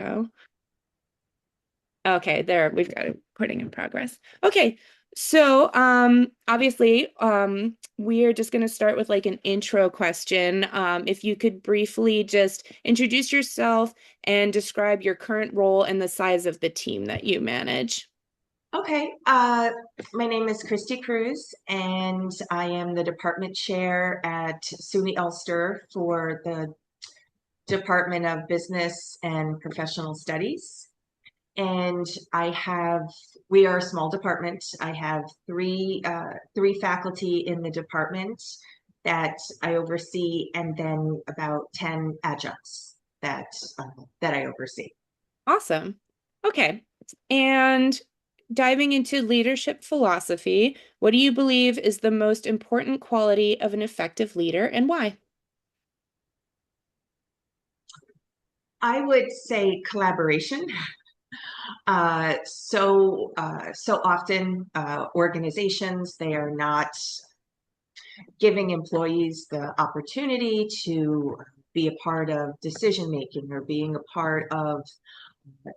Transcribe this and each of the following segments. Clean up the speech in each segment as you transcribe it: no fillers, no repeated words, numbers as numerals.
go. Okay, there we've got it putting in progress. Okay. So, obviously, we are just going to start with like an intro question. If you could briefly just introduce yourself and describe your current role and the size of the team that you manage. Okay, my name is Christie Cruse, and I am the department chair at SUNY Ulster for the Department of Business and Professional Studies. And we are a small department. I have three faculty in the department that I oversee, and then about 10 adjuncts that I oversee. Awesome. Okay. And diving into leadership philosophy, what do you believe is the most important quality of an effective leader and why? I would say collaboration. So often organizations, they are not giving employees the opportunity to be a part of decision making or being a part of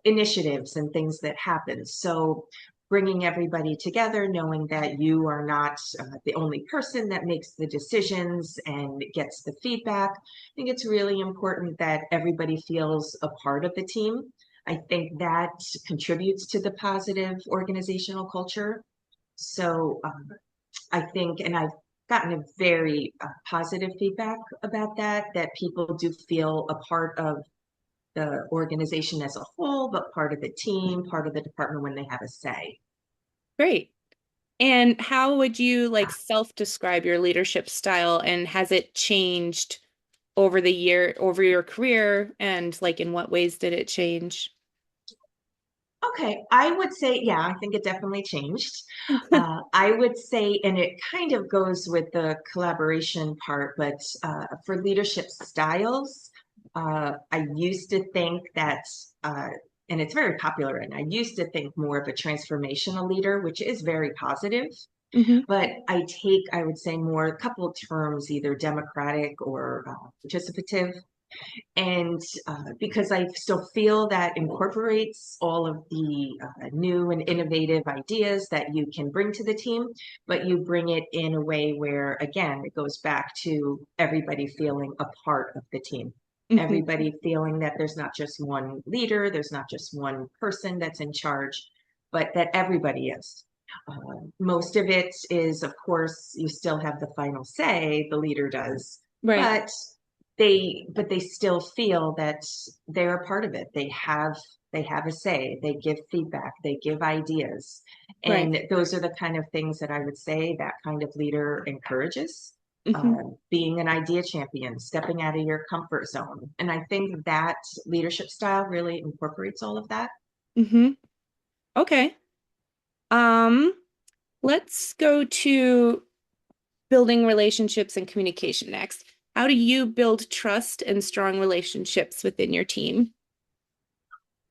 initiatives and things that happen. So bringing everybody together, knowing that you are not the only person that makes the decisions and gets the feedback. I think it's really important that everybody feels a part of the team. I think that contributes to the positive organizational culture. So I think, and I've gotten a very positive feedback about that, that people do feel a part of the organization as a whole, but part of the team, part of the department when they have a say. Great. And how would you like self-describe your leadership style and has it changed over the year, over your career? And like in what ways did it change? Okay, I would say, yeah, I think it definitely changed. I would say, and it kind of goes with the collaboration part, but for leadership styles, I used to think that, and it's very popular, and I used to think more of a transformational leader, which is very positive. Hmm. But I would say more a couple of terms, either democratic or participative. And because I still feel that incorporates all of the new and innovative ideas that you can bring to the team, but you bring it in a way where, again, it goes back to everybody feeling a part of the team. Hmm. Everybody feeling that there's not just one leader, there's not just one person that's in charge, but that everybody is. Most of it is, of course, you still have the final say, the leader does, Right, but they still feel that they're a part of it. They have a say, they give feedback, they give ideas. right. And those are the kind of things that I would say that kind of leader encourages. Hmm. Being an idea champion, stepping out of your comfort zone. And I think that leadership style really incorporates all of that. Hmm. Okay. Um, let's go to building relationships and communication next. How do you build trust and strong relationships within your team?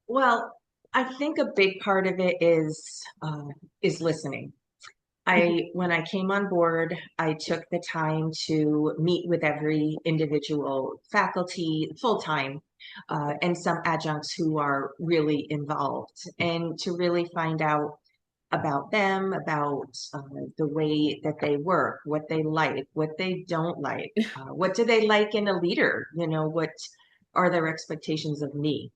Well, I think a big part of it is listening. Mhm. When I came on board, I took the time to meet with every individual faculty full time, and some adjuncts who are really involved, and to really find out about them, about the way that they work, what they like, what they don't like, what do they like in a leader, what are their expectations of me.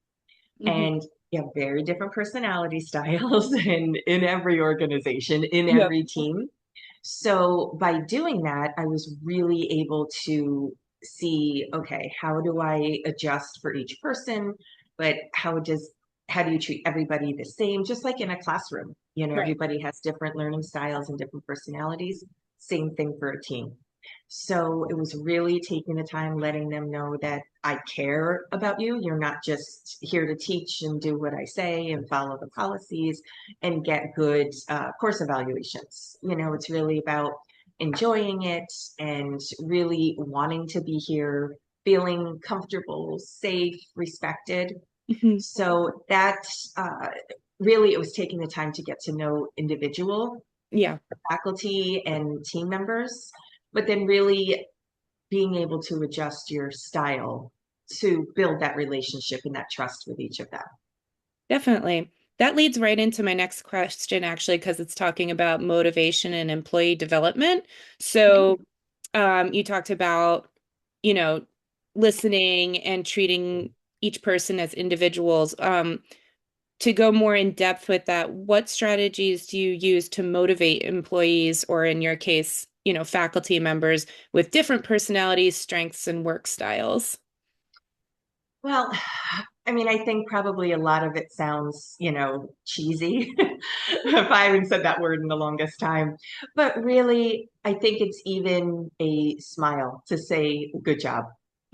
Mhm. And you have very different personality styles in every organization, in Yep. every team. So by doing that, I was really able to see, okay, how do I adjust for each person? But how do you treat everybody the same? Just like in a classroom, Right. everybody has different learning styles and different personalities. Same thing for a team. So it was really taking the time, letting them know that I care about you. You're not just here to teach and do what I say and follow the policies and get good course evaluations. It's really about enjoying it and really wanting to be here, feeling comfortable, safe, respected. Mhm. So that uh, really, it was taking the time to get to know individual Yeah. faculty and team members, but then really being able to adjust your style to build that relationship and that trust with each of them. Definitely. That leads right into my next question, actually, because it's talking about motivation and employee development. So, you talked about, you know, listening and treating each person as individuals. To go more in depth with that, what strategies do you use to motivate employees, or in your case, faculty members with different personalities, strengths, and work styles? Well, I mean, I think probably a lot of it sounds, cheesy, if I haven't said that word in the longest time. But really, I think it's even a smile to say, good job.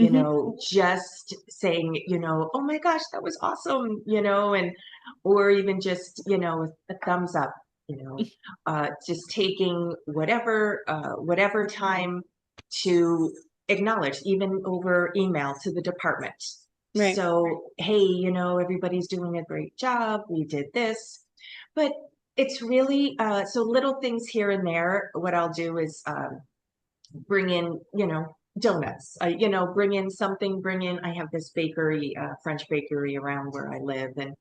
Hmm. Just saying, oh my gosh, that was awesome, or even just, a thumbs up, just taking whatever time to acknowledge, even over email to the department. Right. So, hey, everybody's doing a great job. We did this. But it's really so little things here and there. What I'll do is bring in, donuts. Bring in something. I have this bakery, French bakery around where I live, and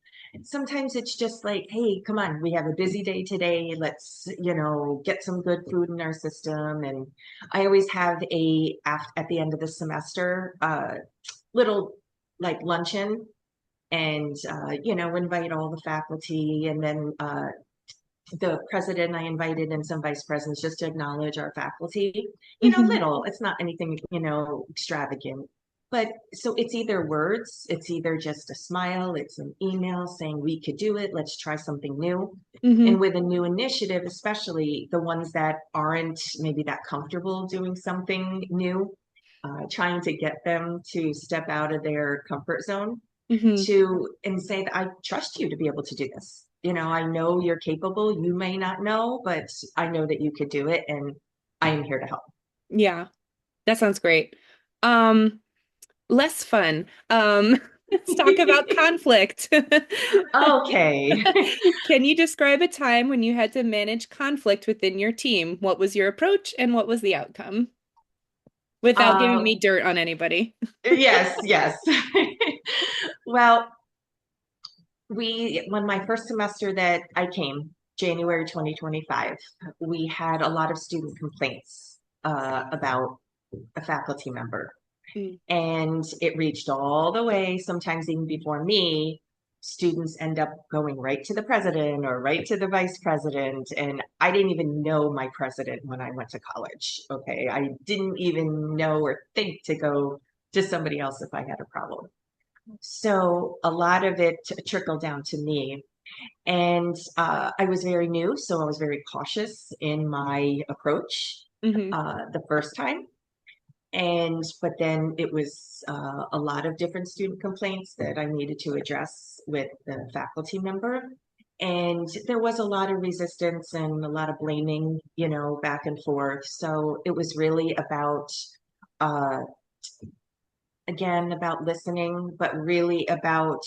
sometimes it's just like, hey, come on, we have a busy day today. Let's, get some good food in our system. And I always have at the end of the semester, little like luncheon, and invite all the faculty, and then the president I invited, and some vice presidents, just to acknowledge our faculty. Hmm. Little, it's not anything extravagant, but so it's either words, it's either just a smile, it's an email saying we could do it, let's try something new. And Hmm. with a new initiative, especially the ones that aren't maybe that comfortable doing something new, trying to get them to step out of their comfort zone, Hmm. and say that I trust you to be able to do this. I know you're capable. You may not know, but I know that you could do it, and I am here to help. Yeah, that sounds great. Less fun. Let's talk about conflict. Okay. Can you describe a time when you had to manage conflict within your team? What was your approach and what was the outcome? Without giving Uh, me dirt on anybody. yes, yes. Well, when my first semester that I came, January 2025, we had a lot of student complaints about a faculty member. Mm. And it reached all the way, sometimes even before me. Students end up going right to the president or right to the vice president. And I didn't even know my president when I went to college. Okay. I didn't even know or think to go to somebody else if I had a problem. So a lot of it trickled down to me. And I was very new, so I was very cautious in my approach Hmm. the first time. But then it was a lot of different student complaints that I needed to address with the faculty member. And there was a lot of resistance and a lot of blaming, back and forth. So it was really about, uh, again, about listening, but really about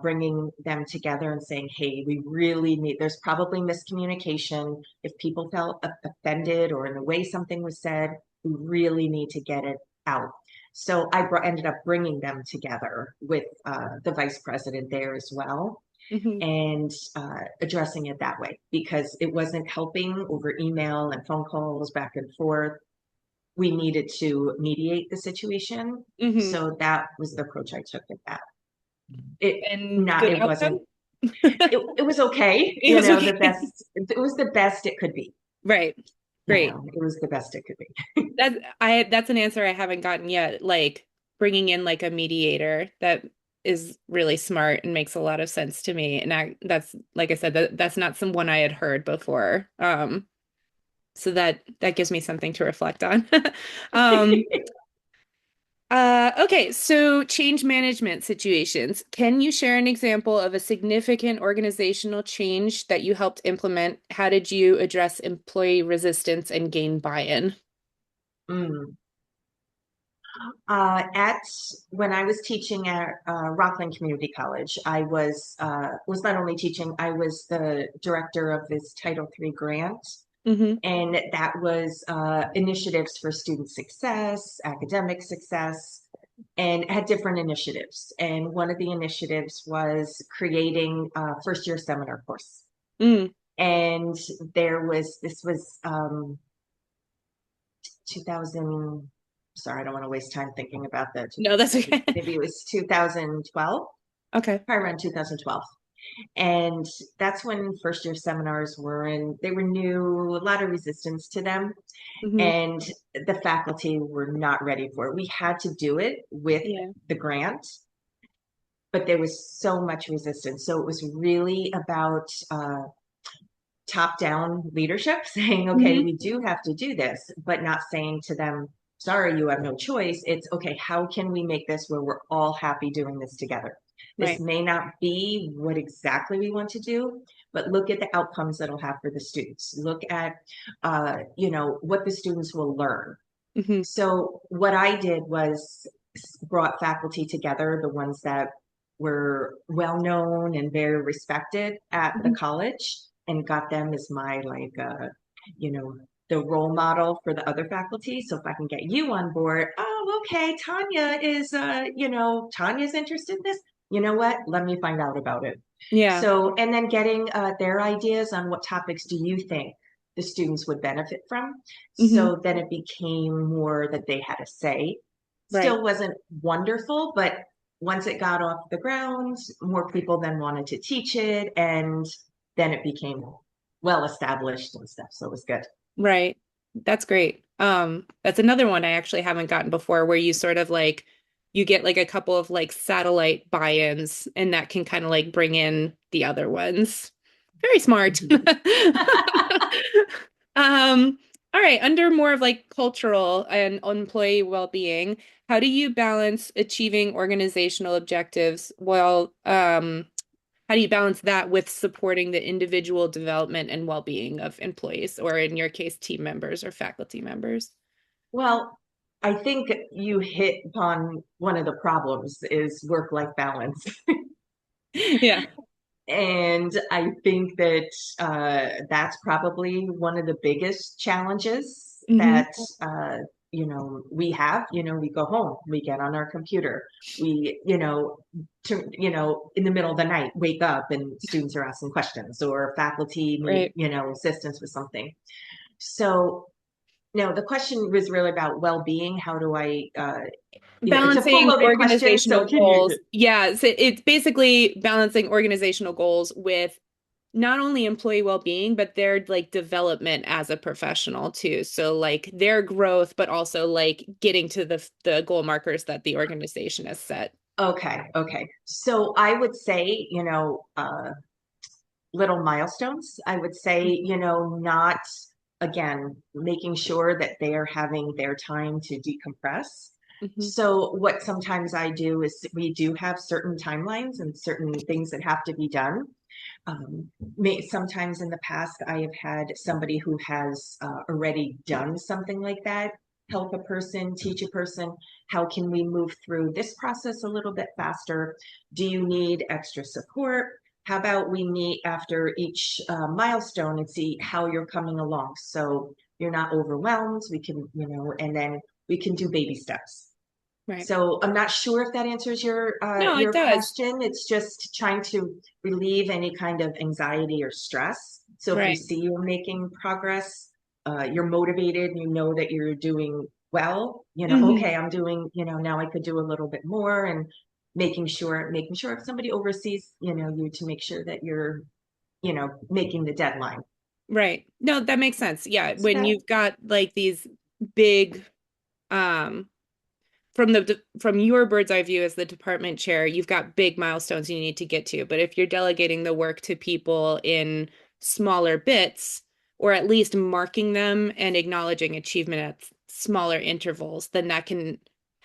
bringing them together and saying, hey, we really need, there's probably miscommunication. If people felt offended or in the way something was said, we really need to get it out. So ended up bringing them together with the vice president there as well, Hmm. and addressing it that way, because it wasn't helping over email and phone calls back and forth. We needed to mediate the situation. Hmm. So that was the approach I took with that. It And not good it wasn't outcome? it was okay, It was the okay. best, it was the best it could be. Right. Great. It was the best it could be. That's an answer I haven't gotten yet. Like bringing in like a mediator that is really smart and makes a lot of sense to me. And that's like I said, that's not someone I had heard before. So that gives me something to reflect on. Um, okay, so change management situations. Can you share an example of a significant organizational change that you helped implement? How did you address employee resistance and gain buy-in? Mm. At When I was teaching at Rockland Community College, I was not only teaching, I was the director of this Title III grant, Hmm. and that was initiatives for student success, academic success. and had different initiatives. And one of the initiatives was creating a first year seminar course. Mm. And this was 2000, sorry, I don't want to waste time thinking about that. No, that's okay. Maybe it was 2012, Okay. probably around 2012. And that's when first year seminars they were new, a lot of resistance to them. Hmm. And the faculty were not ready for it. We had to do it with Yeah. the grant, but there was so much resistance. So it was really about top down leadership saying, okay, Hmm. we do have to do this, but not saying to them, sorry, you have no choice. It's okay, how can we make this where we're all happy doing this together? This Right. may not be what exactly we want to do, but look at the outcomes that'll have for the students. Look at, what the students will learn. Hmm. So what I did was brought faculty together, the ones that were well known and very respected at the Hmm. college, and got them as my you know, the role model for the other faculty. So if I can get you on board, oh, okay, Tanya's interested in this. You know what? Let me find out about it. Yeah. So, and then getting their ideas on what topics do you think the students would benefit from. Hmm. So then it became more that they had a say. Right. Still wasn't wonderful, but once it got off the ground, more people then wanted to teach it. And then it became well established and stuff. So it was good. Right. That's great. That's another one I actually haven't gotten before where you sort of like you get like a couple of like satellite buy-ins and that can kind of like bring in the other ones. Very smart. All right, under more of like cultural and employee well-being, how do you balance achieving organizational objectives while how do you balance that with supporting the individual development and well-being of employees, or in your case, team members or faculty members? Well, I think you hit upon one of the problems is work-life balance. Yeah. And I think that that's probably one of the biggest challenges Hmm. that we have. We go home, we get on our computer, we in the middle of the night wake up and students are asking questions or faculty need Right. assistance with something. So no, the question was really about well-being. How do I it's a full Balancing loaded question, so organizational can you? goals. Yeah, so it's basically balancing organizational goals with not only employee well-being, but their like development as a professional too. So like their growth, but also like getting to the goal markers that the organization has set. Okay. So I would say, little milestones. I would say, not again, making sure that they are having their time to decompress. Hmm. So what sometimes I do is we do have certain timelines and certain things that have to be done. Sometimes in the past, I have had somebody who has already done something like that, help a person, teach a person. How can we move through this process a little bit faster? Do you need extra support? How about we meet after each milestone and see how you're coming along so you're not overwhelmed? We can, and then we can do baby steps. Right. So I'm not sure if that answers No, it your does. question. It's just trying to relieve any kind of anxiety or stress. So if you Right. see you're making progress, you're motivated, you know that you're doing well, Hmm. okay, I'm doing, now I could do a little bit more and making sure if somebody oversees, you to make sure that you're, making the deadline. Right. No, that makes sense. Yeah, So when that, you've got like these big um from your bird's eye view as the department chair, you've got big milestones you need to get to. But if you're delegating the work to people in smaller bits, or at least marking them and acknowledging achievement at smaller intervals, then that can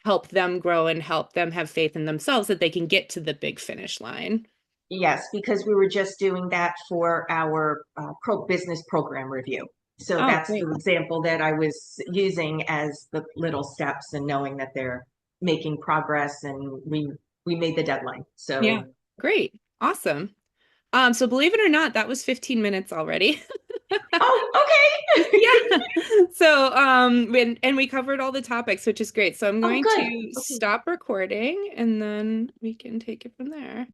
help them grow and help them have faith in themselves that they can get to the big finish line. yes, because we were just doing that for our business program review. So Oh, that's great. the example that I was using as the little steps and knowing that they're making progress and we made the deadline. Yeah. So Great. Awesome. So believe it or not, that was 15 minutes already. Oh, okay. Yeah. So, and we covered all the topics, which is great. So I'm Oh, going good. to Okay. stop recording and then we can take it from there.